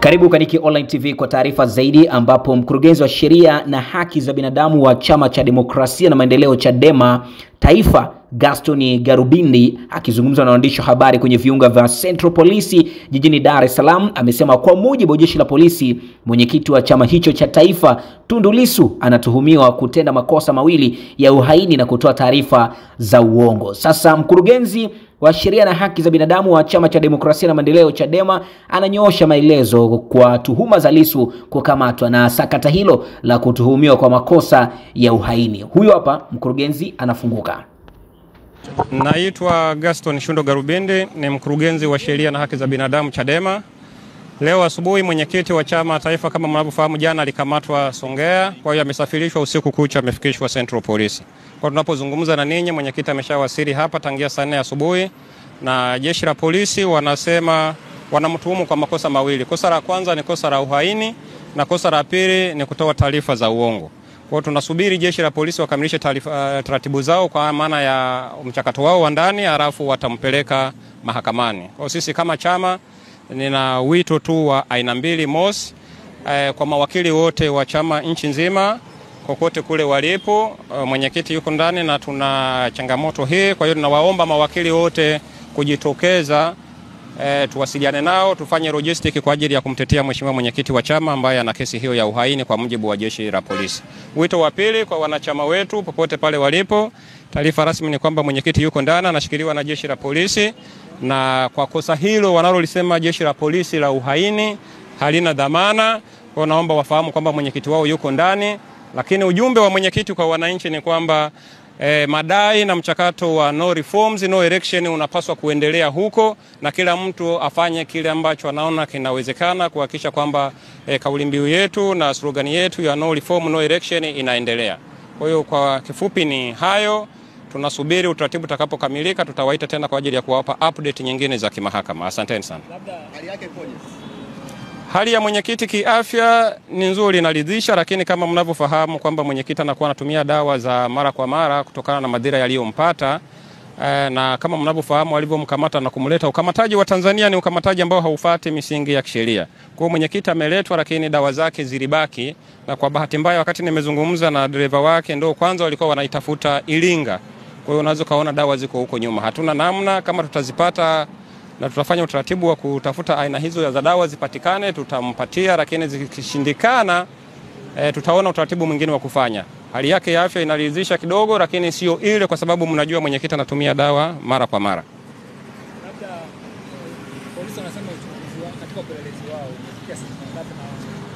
Karibu Kaniki Online TV kwa taarifa zaidi, ambapo mkurugenzi wa sheria na haki za binadamu wa Chama cha Demokrasia na Maendeleo Chadema Taifa, Gaston Garubindi, akizungumza na waandishi wa habari kwenye viunga vya Central Police jijini Dar es Salaam, amesema kwa mujibu wa jeshi la polisi, mwenyekiti wa chama hicho cha taifa Tundu Lissu anatuhumiwa kutenda makosa mawili ya uhaini na kutoa taarifa za uongo. Sasa mkurugenzi wa sheria na haki za binadamu wa Chama cha Demokrasia na Maendeleo Chadema ananyoosha maelezo kwa tuhuma za Lissu kukamatwa na sakata hilo la kutuhumiwa kwa makosa ya uhaini. Huyo hapa mkurugenzi anafunguka. Naitwa Gaston Garubindi, ni mkurugenzi wa sheria na haki za binadamu Chadema. Leo asubuhi mwenyekiti wa chama taifa, kama mnavyofahamu, jana alikamatwa Songea, kwa hiyo amesafirishwa usiku kucha, amefikishwa Central Police. Kwa tunapozungumza na ninyi, mwenyekiti ameshawasili hapa tangia saa 4 asubuhi, na jeshi la polisi wanasema wanamtuhumu kwa makosa mawili. Kosa la kwanza ni kosa la uhaini na kosa la pili ni kutoa taarifa za uongo. Kwa tunasubiri jeshi la polisi wakamilishe taratibu zao kwa maana ya mchakato wao wa ndani, halafu watampeleka mahakamani. Kwa sisi kama chama, nina wito tu wa aina mbili. Mosi, kwa mawakili wote wa chama nchi nzima kokote kule walipo, mwenyekiti yuko ndani na tuna changamoto hii, kwa hiyo tunawaomba mawakili wote kujitokeza, tuwasiliane nao, tufanye logistic kwa ajili ya kumtetea mheshimiwa mwenyekiti wa chama ambaye ana kesi hiyo ya uhaini kwa mujibu wa jeshi la polisi. Wito wa pili kwa wanachama wetu popote pale walipo, taarifa rasmi ni kwamba mwenyekiti yuko ndani anashikiliwa na jeshi la polisi, na kwa kosa hilo wanalolisema jeshi la polisi la uhaini halina dhamana. Kwa naomba wafahamu kwamba mwenyekiti wao yuko ndani, lakini ujumbe wa mwenyekiti kwa wananchi ni kwamba madai na mchakato wa no reforms no election unapaswa kuendelea huko, na kila mtu afanye kile ambacho anaona kinawezekana kuhakikisha kwamba kauli mbiu yetu na slogan yetu ya no reform no election inaendelea. Kwa hiyo kwa kifupi ni hayo. Tunasubiri utaratibu utakapokamilika, tutawaita tena kwa ajili ya kuwapa update nyingine za kimahakama. Asanteni sana. Labda hali yake ikoje? Hali ya mwenyekiti kiafya ni nzuri, inaridhisha, lakini kama mnavyofahamu kwamba mwenyekiti anakuwa anatumia dawa za mara kwa mara kutokana na madhira yaliyompata, na kama mnavyofahamu walivyomkamata na kumleta, ukamataji wa Tanzania ni ukamataji ambao haufuati misingi ya kisheria. Kwa hiyo mwenyekiti ameletwa, lakini dawa zake zilibaki, na kwa bahati mbaya wakati nimezungumza na dereva wake ndio kwanza walikuwa wanaitafuta Iringa. Kwa hiyo unaweza kaona dawa ziko huko nyuma. Hatuna namna, kama tutazipata na tutafanya utaratibu wa kutafuta aina hizo za dawa zipatikane, tutampatia, lakini zikishindikana tutaona utaratibu mwingine wa kufanya. Hali yake ya afya inaridhisha kidogo, lakini sio ile, kwa sababu mnajua mwenyekiti anatumia dawa mara kwa mara. Labda polisi wanasema uchunguzi katika upelelezi wao umefikia sasa ngapi na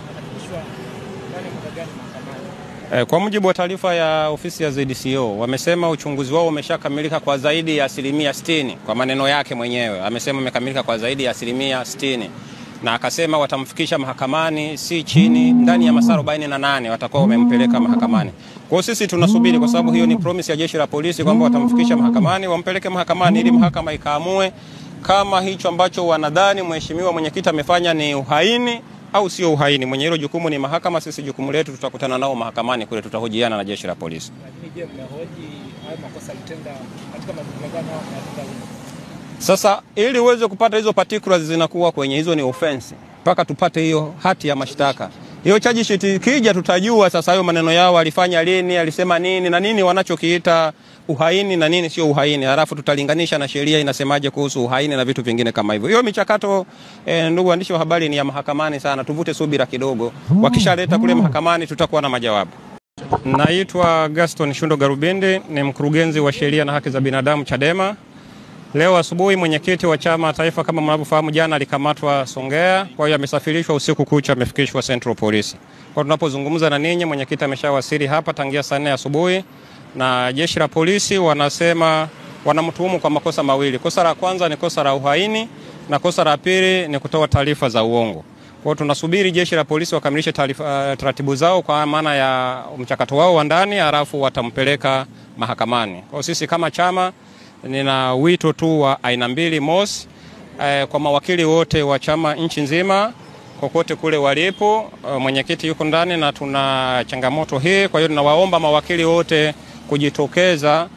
wanafikishwa ndani muda gani mahakamani? Kwa mujibu wa taarifa ya ofisi ya ZDCO, wamesema uchunguzi wao umeshakamilika kwa zaidi ya 60%. Kwa maneno yake mwenyewe amesema umekamilika kwa zaidi ya 60%, na akasema watamfikisha mahakamani si chini ndani ya masaa 48 watakuwa wamempeleka mahakamani. Kwa sisi tunasubiri, kwa sababu hiyo ni promise ya jeshi la polisi kwamba watamfikisha mahakamani, wampeleke mahakamani ili mahakama ikaamue kama hicho ambacho wanadhani mheshimiwa mwenyekiti amefanya ni uhaini au sio uhaini. Mwenye hilo jukumu ni mahakama, sisi jukumu letu tutakutana nao mahakamani kule, tutahojiana na jeshi la polisi. Lakini je, mnahoji hayo makosa alitenda katika mazingira gani au katika? Sasa ili uweze kupata hizo particulars zinakuwa kwenye hizo ni offense, mpaka tupate hiyo hati ya mashtaka. Hiyo charge sheet ikija tutajua sasa hayo maneno yao alifanya lini, alisema nini na nini wanachokiita uhaini na nini sio uhaini. Halafu tutalinganisha na sheria inasemaje kuhusu uhaini na vitu vingine kama hivyo. Hiyo michakato, ndugu waandishi wa habari, ni ya mahakamani sana. Tuvute subira kidogo. Wakishaleta kule mahakamani tutakuwa na majawabu. Naitwa Gaston Garubindi, ni mkurugenzi wa sheria na haki za binadamu Chadema. Leo asubuhi mwenyekiti wa chama taifa, kama mnavyofahamu, jana alikamatwa Songea, kwa hiyo amesafirishwa usiku kucha, amefikishwa Central Police. Kwa tunapozungumza na ninyi, mwenyekiti ameshawasili hapa tangia saa 4 asubuhi, na jeshi la polisi wanasema wanamtuhumu kwa makosa mawili. Kosa la kwanza ni kosa la uhaini na kosa la pili ni kutoa taarifa za uongo. Kwa tunasubiri jeshi la polisi wakamilishe taratibu zao kwa maana ya mchakato wao wa ndani, halafu watampeleka mahakamani. Kwa sisi kama chama, nina wito tu wa aina mbili. Mosi, kwa mawakili wote wa chama nchi nzima kokote kule walipo, mwenyekiti yuko ndani na tuna changamoto hii, kwa hiyo tunawaomba mawakili wote kujitokeza,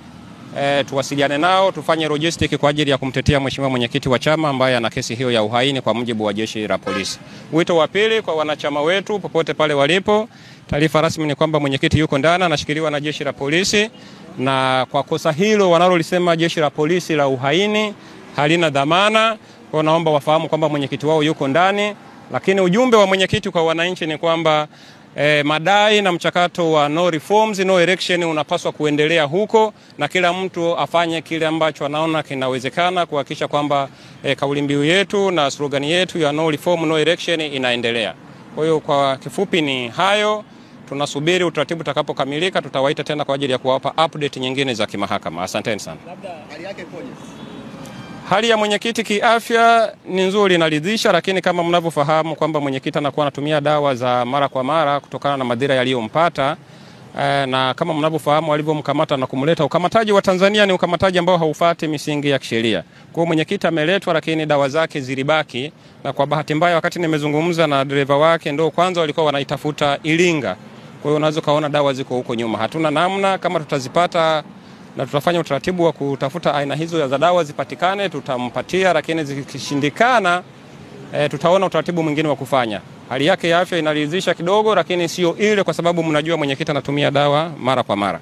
tuwasiliane nao tufanye logistic kwa ajili ya kumtetea mheshimiwa mwenyekiti wa chama ambaye ana kesi hiyo ya uhaini kwa mujibu wa jeshi la polisi. Wito wa pili kwa wanachama wetu popote pale walipo, taarifa rasmi ni kwamba mwenyekiti yuko ndani anashikiliwa na jeshi la polisi, na kwa kosa hilo wanalolisema jeshi la polisi la uhaini halina dhamana. Kwa naomba wafahamu kwamba mwenyekiti wao yuko ndani, lakini ujumbe wa mwenyekiti kwa wananchi ni kwamba madai na mchakato wa no reforms no election unapaswa kuendelea huko, na kila mtu afanye kile ambacho anaona kinawezekana kuhakikisha kwamba kauli mbiu yetu na slogan yetu ya no reform no election inaendelea. Kwa hiyo kwa kifupi ni hayo, tunasubiri utaratibu utakapokamilika, tutawaita tena kwa ajili ya kuwapa update nyingine za kimahakama. Asanteni sana. Labda hali yake ikoje? Hali ya mwenyekiti kiafya ni nzuri, inaridhisha, lakini kama mnavyofahamu kwamba mwenyekiti anakuwa anatumia dawa za mara kwa mara kutokana na madhira yaliyompata, na kama mnavyofahamu walivyomkamata na kumleta, ukamataji wa Tanzania ni ukamataji ambao haufuati misingi ya kisheria. Kwa hiyo mwenyekiti ameletwa, lakini dawa zake zilibaki, na kwa bahati mbaya wakati nimezungumza na dereva wake ndio kwanza walikuwa wanaitafuta Iringa. Kwa hiyo unaweza kaona dawa ziko huko nyuma. Hatuna namna, kama tutazipata na tutafanya utaratibu wa kutafuta aina hizo za dawa zipatikane tutampatia, lakini zikishindikana tutaona utaratibu mwingine wa kufanya. Hali yake ya afya inaridhisha kidogo, lakini sio ile, kwa sababu mnajua mwenyekiti anatumia dawa mara kwa mara.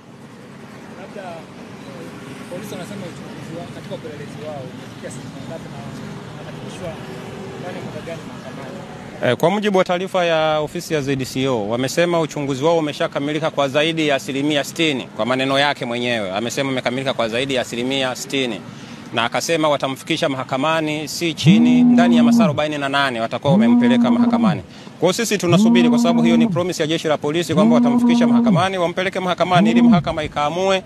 Labda polisi wanasema uchunguzi katika upelelezi wao umefikia sehemu ngapi na wanafikishwa ndani muda gani mahakamani? Kwa mujibu wa taarifa ya ofisi ya ZDCO, wamesema uchunguzi wao umeshakamilika kwa zaidi ya 60%. Kwa maneno yake mwenyewe amesema umekamilika kwa zaidi ya 60%, na akasema watamfikisha mahakamani si chini ndani ya masaa 48 watakuwa wamempeleka mahakamani. Kwa sisi tunasubiri, kwa sababu hiyo ni promise ya jeshi la polisi kwamba watamfikisha mahakamani, wampeleke mahakamani ili mahakama ikaamue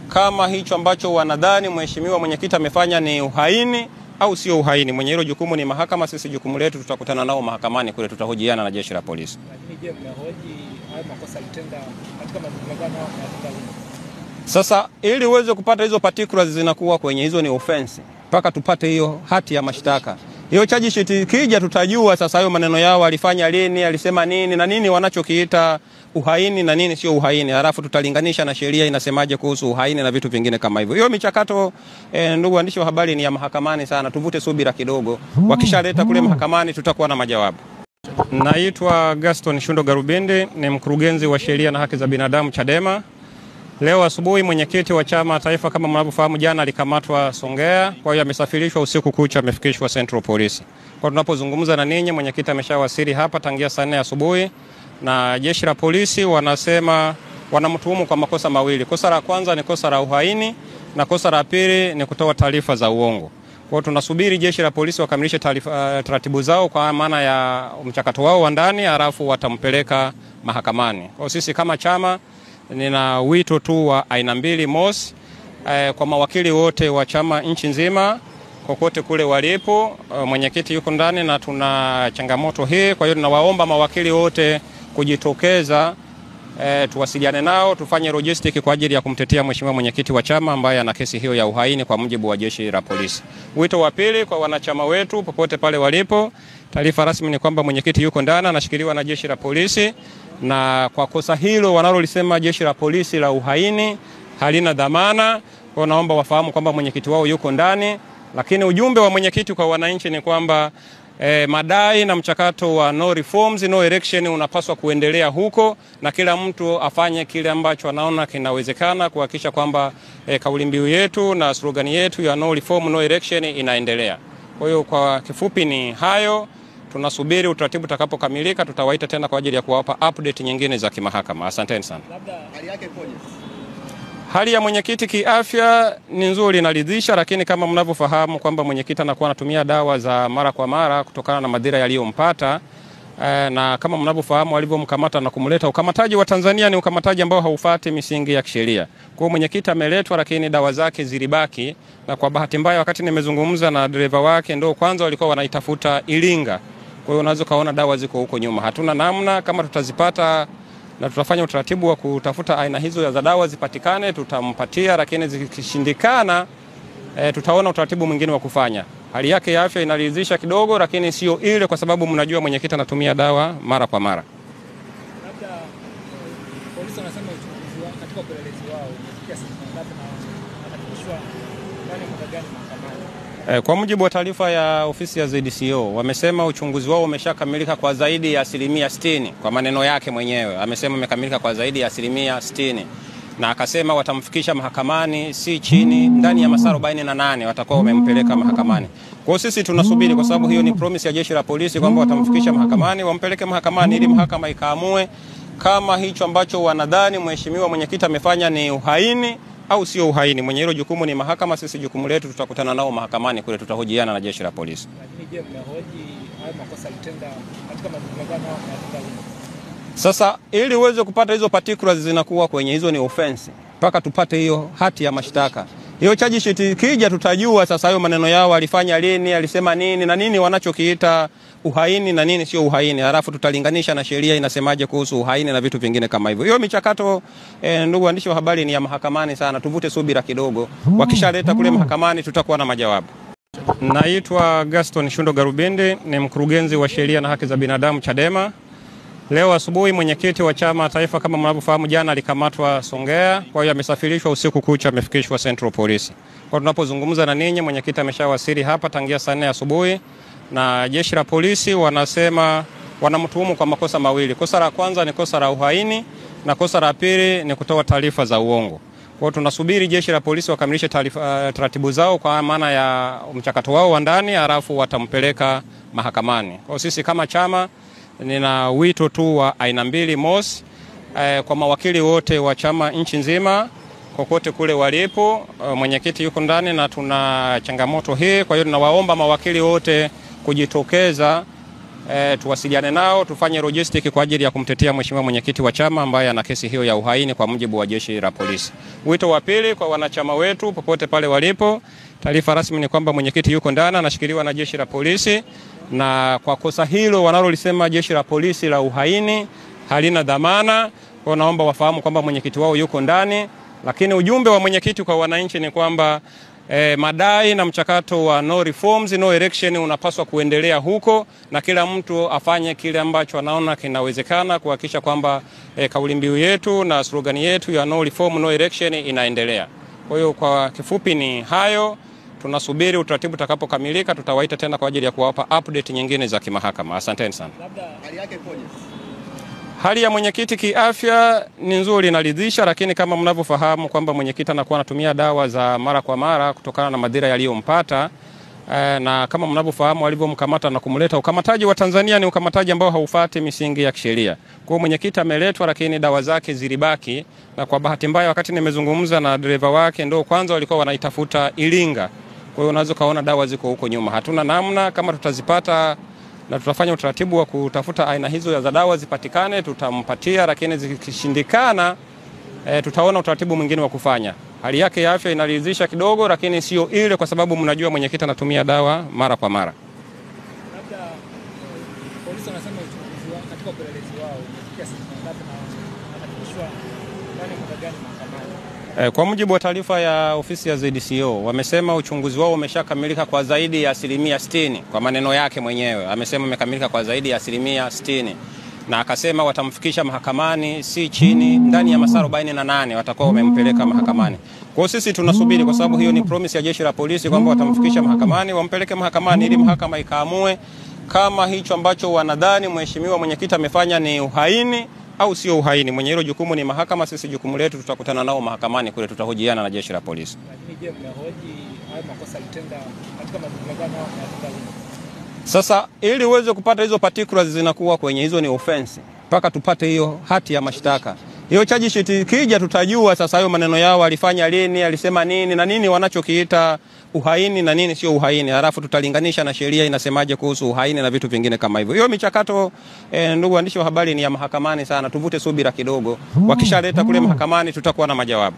kama hicho ambacho wanadhani mheshimiwa mwenyekiti amefanya ni uhaini au sio uhaini. Mwenye hilo jukumu ni mahakama, sisi jukumu letu tutakutana nao mahakamani kule, tutahojiana na jeshi la polisi. Lakini je, mnahoji hayo makosa alitenda katika mazingira gani au katika sasa ili uweze kupata hizo particulars zinakuwa kwenye hizo ni offense mpaka tupate hiyo hati ya mashtaka. Hiyo charge sheet kija tutajua sasa hayo maneno yao alifanya lini, alisema nini na nini wanachokiita uhaini na nini sio uhaini. Halafu tutalinganisha na sheria inasemaje kuhusu uhaini na vitu vingine kama hivyo. Hiyo michakato ndugu waandishi wa habari ni ya mahakamani sana, tuvute subira kidogo. Wakishaleta kule mahakamani tutakuwa na majawabu. Naitwa Gaston Shundo Garubindi, ni mkurugenzi wa sheria na haki za binadamu Chadema. Leo asubuhi mwenyekiti wa chama taifa kama mnavyofahamu jana alikamatwa Songea, kwa hiyo amesafirishwa usiku kucha, amefikishwa Central Police. Kwa tunapozungumza na ninyi mwenyekiti ameshawasili hapa tangia saa 4 asubuhi, na jeshi la polisi wanasema wanamtuhumu kwa makosa mawili. Kosa la kwanza ni kosa la uhaini na kosa la pili ni kutoa taarifa za uongo. Kwa hiyo tunasubiri jeshi la polisi wakamilishe taratibu zao kwa maana ya mchakato wao wa ndani, halafu watampeleka mahakamani. Kwa hiyo sisi kama chama nina wito tu wa aina mbili. Mosi, kwa mawakili wote wa chama nchi nzima kokote kule walipo, mwenyekiti yuko ndani na tuna changamoto hii. Kwa hiyo tunawaomba mawakili wote kujitokeza, tuwasiliane nao tufanye logistic kwa ajili ya kumtetea mheshimiwa mwenyekiti wa chama ambaye ana kesi hiyo ya uhaini kwa mujibu wa jeshi la polisi. Wito wa pili kwa wanachama wetu popote pale walipo, taarifa rasmi ni kwamba mwenyekiti yuko ndani anashikiliwa na jeshi la polisi, na kwa kosa hilo wanalolisema jeshi la polisi la uhaini halina dhamana. Kwa naomba wafahamu kwamba mwenyekiti wao yuko ndani, lakini ujumbe wa mwenyekiti kwa wananchi ni kwamba madai na mchakato wa no reforms no election unapaswa kuendelea huko, na kila mtu afanye kile ambacho anaona kinawezekana kuhakikisha kwamba kauli mbiu yetu na slogan yetu ya no reform no election inaendelea. Kwa hiyo kwa kifupi ni hayo, tunasubiri utaratibu utakapokamilika, tutawaita tena kwa ajili ya kuwapa update nyingine za kimahakama. Asanteni sana. Labda hali yake ikoje? Hali ya mwenyekiti kiafya ni nzuri, inaridhisha, lakini kama mnavyofahamu kwamba mwenyekiti anakuwa anatumia dawa za mara kwa mara kutokana na madhira yaliyompata, na kama mnavyofahamu walivyomkamata na kumleta, ukamataji wa Tanzania ni ukamataji ambao haufuati misingi ya kisheria. Kwa hiyo mwenyekiti ameletwa, lakini dawa zake zilibaki, na kwa bahati mbaya wakati nimezungumza na dereva wake ndio kwanza walikuwa wanaitafuta Iringa. Kwa hiyo unaweza kaona dawa ziko huko nyuma. Hatuna namna, kama tutazipata na tutafanya utaratibu wa kutafuta aina hizo za dawa zipatikane tutampatia, lakini zikishindikana tutaona utaratibu mwingine wa kufanya. Hali yake ya afya inaridhisha kidogo, lakini sio ile, kwa sababu mnajua mwenyekiti anatumia dawa mara kwa mara. Labda polisi wanasema uchunguzi katika upelelezi wao umefikia sehemu ngapi na wanafikishwa Kwa mujibu wa taarifa ya ofisi ya ZDCO, wamesema uchunguzi wao umeshakamilika kwa zaidi ya 60%. Kwa maneno yake mwenyewe amesema umekamilika kwa zaidi ya 60%, na akasema watamfikisha mahakamani si chini ndani ya masaa 48 watakuwa wamempeleka mahakamani. Kwa sisi tunasubiri, kwa sababu hiyo ni promise ya jeshi la polisi kwamba watamfikisha mahakamani, wampeleke mahakamani ili mahakama ikaamue kama hicho ambacho wanadhani mheshimiwa mwenyekiti amefanya ni uhaini au sio uhaini. Mwenye hilo jukumu ni mahakama, sisi jukumu letu tutakutana nao mahakamani kule, tutahojiana na jeshi la polisi. Lakini je, mnahoji hayo makosa alitenda katika mazingira gani au katika Sasa ili uweze kupata hizo particulars zinakuwa kwenye hizo ni offense mpaka tupate hiyo hati ya mashtaka. Hiyo charge sheet kija tutajua sasa hayo maneno yao alifanya lini, alisema nini na nini wanachokiita uhaini na nini sio uhaini. Halafu tutalinganisha na sheria inasemaje kuhusu uhaini na vitu vingine kama hivyo. Hiyo michakato ndugu waandishi wa habari ni ya mahakamani sana. Tuvute subira kidogo. Wakishaleta kule mahakamani tutakuwa na majawabu. Naitwa Gaston Shundo Garubindi, ni mkurugenzi wa sheria na haki za binadamu Chadema. Leo asubuhi mwenyekiti wa chama taifa kama mnavyofahamu jana alikamatwa Songea, kwa hiyo amesafirishwa usiku kucha, amefikishwa Central Police. Kwa tunapozungumza na ninyi mwenyekiti ameshawasili hapa tangia saa 4 asubuhi, na jeshi la polisi wanasema wanamtuhumu kwa makosa mawili. Kosa la kwanza ni kosa la uhaini na kosa la pili ni kutoa taarifa za uongo. Kwa hiyo tunasubiri jeshi la polisi wakamilishe taratibu zao kwa maana ya mchakato wao wa ndani, halafu watampeleka mahakamani. Kwa hiyo sisi kama chama nina wito tu wa aina mbili. Mosi, kwa mawakili wote wa chama nchi nzima kokote kule walipo, mwenyekiti yuko ndani na tuna changamoto hii. Kwa hiyo tunawaomba mawakili wote kujitokeza, tuwasiliane nao, tufanye logistic kwa ajili ya kumtetea mheshimiwa mwenyekiti wa chama ambaye ana kesi hiyo ya uhaini kwa mujibu wa jeshi la polisi. Wito wa pili kwa wanachama wetu popote pale walipo, taarifa rasmi ni kwamba mwenyekiti yuko ndani anashikiliwa na jeshi la polisi, na kwa kosa hilo wanalolisema jeshi la polisi la uhaini halina dhamana. Kwa naomba wafahamu kwamba mwenyekiti wao yuko ndani, lakini ujumbe wa mwenyekiti kwa wananchi ni kwamba madai na mchakato wa no reforms no election unapaswa kuendelea huko, na kila mtu afanye kile ambacho anaona kinawezekana kuhakikisha kwamba kauli mbiu yetu na slogan yetu ya no reform no election inaendelea. Kwa hiyo kwa kifupi ni hayo. Tunasubiri utaratibu utakapokamilika, tutawaita tena kwa ajili ya kuwapa update nyingine za kimahakama. Asanteni sana. labda hali yake ipoje? Hali ya mwenyekiti kiafya ni nzuri, inaridhisha, lakini kama mnavyofahamu kwamba mwenyekiti anakuwa anatumia dawa za mara kwa mara kutokana na madhira yaliyompata, na kama mnavyofahamu walivyomkamata na kumleta, ukamataji wa Tanzania ni ukamataji ambao haufuati misingi ya kisheria. Kwa hiyo mwenyekiti ameletwa, lakini dawa zake zilibaki, na kwa bahati mbaya wakati nimezungumza na dereva wake ndio kwanza walikuwa wanaitafuta Iringa. Kwa hiyo unaweza kaona dawa ziko huko nyuma. Hatuna namna, kama tutazipata na tutafanya utaratibu wa kutafuta aina hizo za dawa zipatikane tutampatia, lakini zikishindikana tutaona utaratibu mwingine wa kufanya. Hali yake ya afya inaridhisha kidogo, lakini sio ile, kwa sababu mnajua mwenyekiti anatumia dawa mara kwa mara. Labda polisi wanasema uchunguzi wao katika upelelezi wao umefikia sehemu ngapi na wanafikishwa ndani ya muda gani mahakamani? Kwa mujibu wa taarifa ya ofisi ya ZDCO, wamesema uchunguzi wao umeshakamilika kwa zaidi ya 60%. Kwa maneno yake mwenyewe amesema umekamilika kwa zaidi ya 60%, na akasema watamfikisha mahakamani si chini ndani ya masaa 48 watakuwa wamempeleka mahakamani. Kwa hiyo sisi tunasubiri, kwa sababu hiyo ni promise ya jeshi la polisi kwamba watamfikisha mahakamani, wampeleke mahakamani ili mahakama ikaamue kama hicho ambacho wanadhani mheshimiwa mwenyekiti amefanya ni uhaini au sio uhaini. Mwenye hilo jukumu ni mahakama, sisi jukumu letu tutakutana nao mahakamani kule, tutahojiana na jeshi la polisi. Lakini je, mnahoji hayo makosa alitenda katika mazingira gani au katika Sasa ili uweze kupata hizo particulars zinakuwa kwenye hizo ni offense mpaka tupate hiyo hati ya mashtaka. Hiyo charge sheet kija tutajua sasa hayo maneno yao alifanya lini, alisema nini na nini wanachokiita uhaini na nini sio uhaini. Halafu tutalinganisha na sheria inasemaje kuhusu uhaini na vitu vingine kama hivyo. Hiyo michakato ndugu waandishi wa habari ni ya mahakamani sana. Tuvute subira kidogo. Wakishaleta kule mahakamani tutakuwa na majawabu.